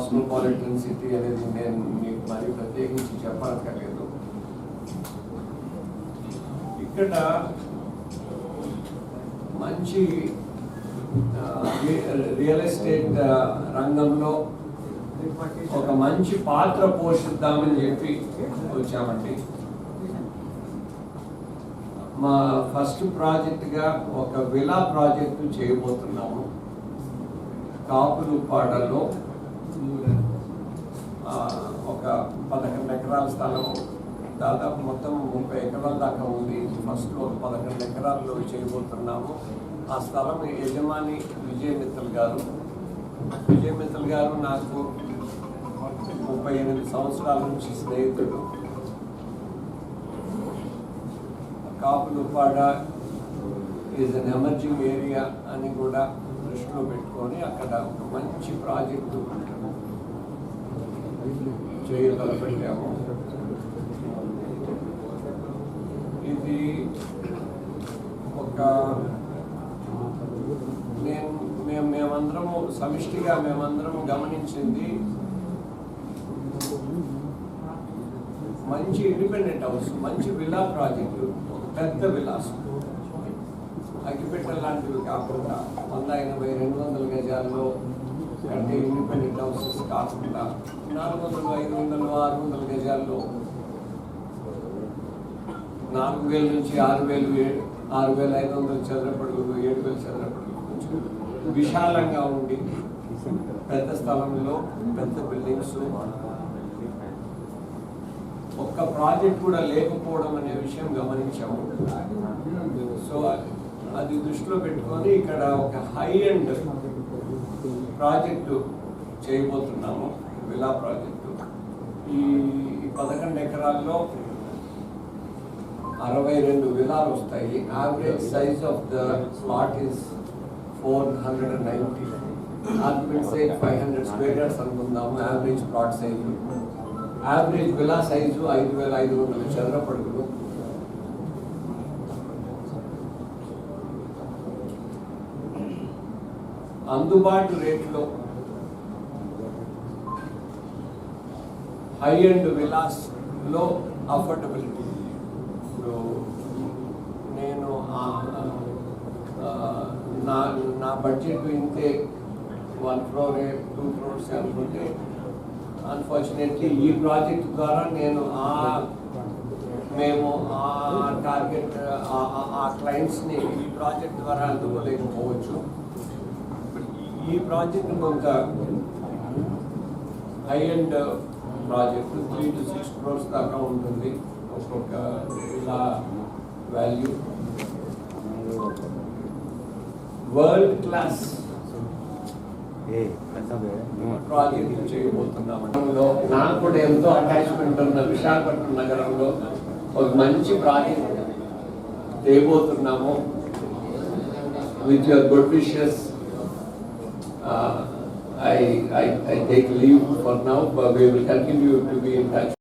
Cosmopolitan city అనేది నేను మీకు మరి ప్రత్యేకించి చెప్పనక్కర్లేదు. ఇక్కడ మంచి రియల్ ఎస్టేట్ రంగంలో ఒక మంచి పాత్ర పోషిద్దామని చెప్పి వచ్చామండి. మా ఫస్ట్ ప్రాజెక్ట్గా ఒక విలా ప్రాజెక్టు చేయబోతున్నాము. కాపులుపాడలో ఒక 11 ఎకరాల స్థలం, దాదాపు మొత్తం 30 ఎకరాల దాకా ఉంది. ఫస్ట్లో ఒక 11 ఎకరాల్లో చేయబోతున్నాము. ఆ స్థలం యజమాని విజయ్ మిత్తల్ గారు. విజయ్ మిత్తల్ గారు నాకు 38 సంవత్సరాల నుంచి స్నేహితుడు. కాపులుపాడ ఈజ్ అన్ ఎమర్జింగ్ ఏరియా అని కూడా దృష్టిలో పెట్టుకొని అక్కడ ఒక మంచి ప్రాజెక్టు చేయగలపెట్టాము. ఇది ఒక మేమందరము సమిష్టిగా గమనించింది, మంచి ఇండిపెండెంట్ హౌస్, మంచి విలా ప్రాజెక్టు, ఒక పెద్ద విలాస్, అగ్గిపెట్ట లాంటివి కాకుండా 180, 200 గజాల్లో అంటే ఇండిపెండెంట్ హౌసెస్ కాకుండా 400, 500, 600 గజాల్లో 4,000 నుంచి 6,000, 6,500 చదరపడుగులు, 7,000 చదరపడుగులు, కొంచెం విశాలంగా ఉండి పెద్ద స్థలంలో పెద్ద బిల్డింగ్స్, ఒక్క ప్రాజెక్ట్ కూడా లేకపోవడం అనే విషయం గమనించాము. సో అది దృష్టిలో పెట్టుకొని ఇక్కడ ఒక హై ఎండ్ ప్రాజెక్టు చేయబోతున్నాము, విలా ప్రాజెక్టు. ఈ 11 ఎకరాల్లో 62 విలాలు వస్తాయి. Average size of the plot is 490, ఆర్గ్యుమెంట్ సైజ్ 500 స్క్వేర్ యార్డ్స్ అనుకుందాము. Average plot size, average villa size 5,500 చదరపడుగులు. అందుబాటు రేట్లో హై ఎండ్ విలాస్లో అఫోర్డబిలిటీ. ఇప్పుడు నేను నా బడ్జెట్ ఇంతే, 1 crore 2 crores అనుకుంటే, అన్ఫార్చునేట్లీ ఈ ప్రాజెక్ట్ ద్వారా మేము ఆ టార్గెట్ ఆ క్లయింట్స్ని ఈ ప్రాజెక్ట్ ద్వారా అందుకోలేకపోవచ్చు. ఈ ప్రాజెక్ట్ కొంత high end project 3 to 6 crores దాకా ఉంటుంది ఒక్కొక్క ఇలా వాల్యూ. వరల్డ్ క్లాస్ ప్రాజెక్ట్ చేయబోతున్నాము. నాకు కూడా ఎంతో అటాచ్మెంట్ ఉన్న విశాఖపట్నం నగరంలో ఒక మంచి ప్రాజెక్ట్ చేయబోతున్నాము. With your good wishes, I take leave for now, but we will continue to be in touch